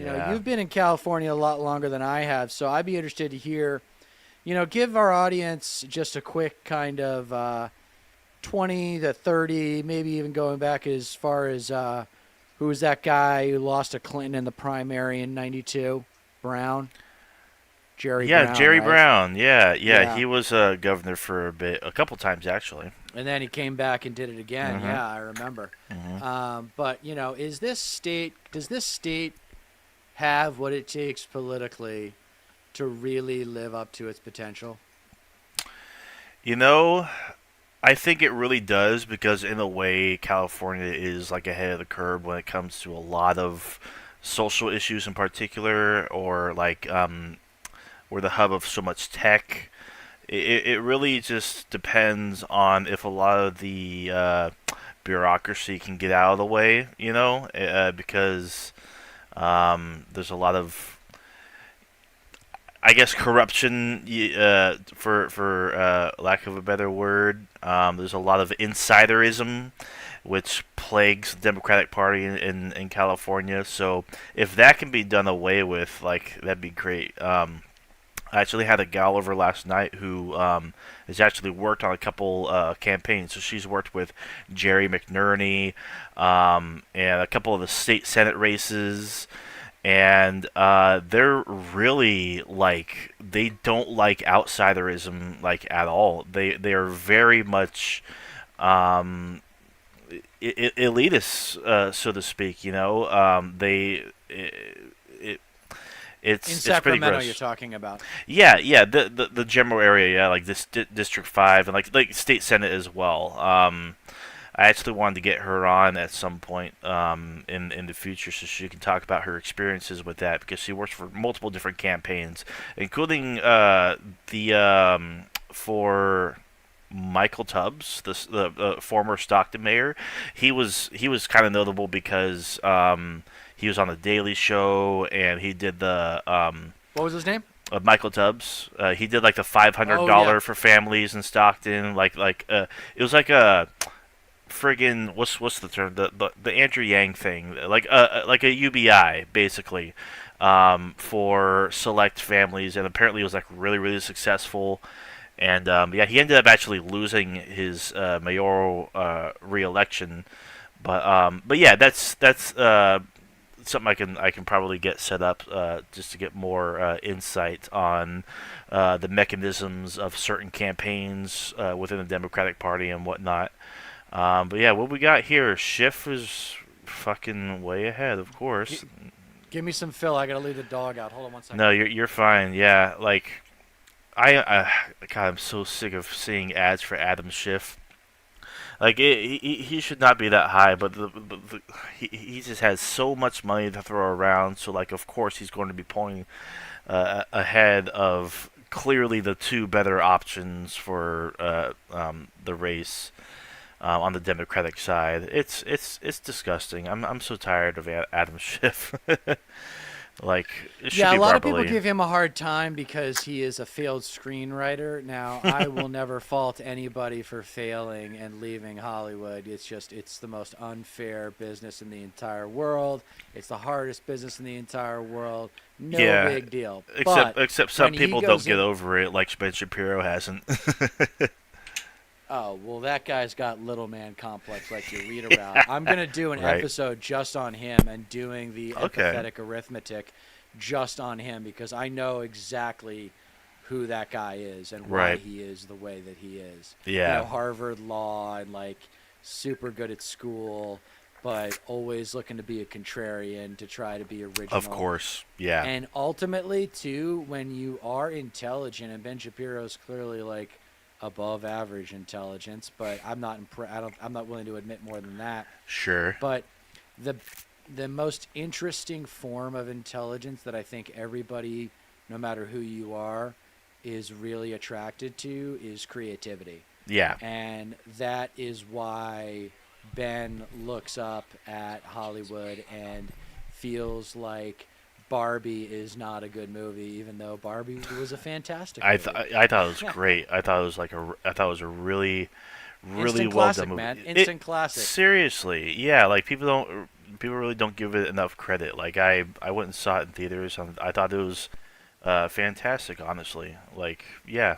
Yeah. you've been in California a lot longer than I have, so I'd be interested to hear, give our audience just a quick kind of 20 to 30, maybe even going back as far as who was that guy who lost to Clinton in the primary in 92? Brown? Jerry Yeah, Brown, Jerry right? Brown. Yeah, yeah, Yeah. he was governor for a couple times actually. And then he came back and did it again. Mhm. Yeah, I remember. Mhm. But, does this state have what it takes politically to really live up to its potential? You know, I think it really does because in a way California is like ahead of the curve when it comes to a lot of social issues in particular, or like we're the hub of so much tech. It really just depends on if a lot of the bureaucracy can get out of the way, because there's a lot of, I guess, corruption, for lack of a better word. There's a lot of insiderism, which plagues the Democratic Party in California. So if that can be done away with, like, that'd be great. I actually had a gal over last night who has actually worked on a couple campaigns. So she's worked with Jerry McNerney and a couple of the state senate races. And they're really like they don't like outsiderism like at all. They are very much um, elitist, so to speak. It, In it's pretty Sacramento, you're gross. talking about. Yeah, yeah, the general area, yeah, like this District 5 and like state senate as well. I actually wanted to get her on at some point in the future so she can talk about her experiences with that because she works for multiple different campaigns, including the for Michael Tubbs, the former Stockton mayor. He was kind of notable because he was on the Daily Show and he did the What was his name? Michael Tubbs. He did like the five hundred Oh, yeah. dollar for families in Stockton. It was like a friggin' what's the term, the Andrew Yang thing, like a UBI basically, for select families, and apparently it was like really really successful. And yeah, he ended up actually losing his mayoral re-election, but yeah, that's something I can probably get set up just to get more insight on the mechanisms of certain campaigns within the Democratic Party and whatnot. But yeah, what we got here, Schiff is fucking way ahead, of course. G- Give me some fill. I gotta leave the dog out. Hold on one second. No, you're fine. Yeah, like God, I'm so sick of seeing ads for Adam Schiff. Like he should not be that high, but he just has so much money to throw around. So like, of course, he's going to be pulling ahead of clearly the two better options for the race. On the Democratic side, it's disgusting. I'm so tired of Adam Schiff. Like it should Yeah, a be lot of people Barbally. give him a hard time because he is a failed screenwriter. Now, I will never fault anybody for failing and leaving Hollywood. It's the most unfair business in the entire world. It's the hardest business in the entire world. No Yeah, big deal. except But except some when he people don't goes get in, over it, like Ben Shapiro hasn't. oh, well, that guy's got little man complex like you read about. I'm going to do an Right. episode just on him and doing the Okay. empathetic arithmetic just on him because I know exactly who that guy is and why Right. he is the way that he is. Yeah. Harvard law and like super good at school, but always looking to be a contrarian to try to be Of original. course. Yeah. And ultimately, too, when you are intelligent, and Ben Shapiro's clearly like above average intelligence, but I'm not willing to admit more than that. Sure. But the the most interesting form of intelligence that I think everybody, no matter who you are, is really attracted to is creativity. Yeah. And that is why Ben looks up at Hollywood and feels like Barbie is not a good movie, even though Barbie was a fantastic movie. I thought it was Yeah, great. I thought it was a really really instant well done classic, movie. man, It instant classic. seriously, yeah. Like people really don't give it enough credit. Like I went and saw it in theaters. I thought it was fantastic, honestly. Like, yeah.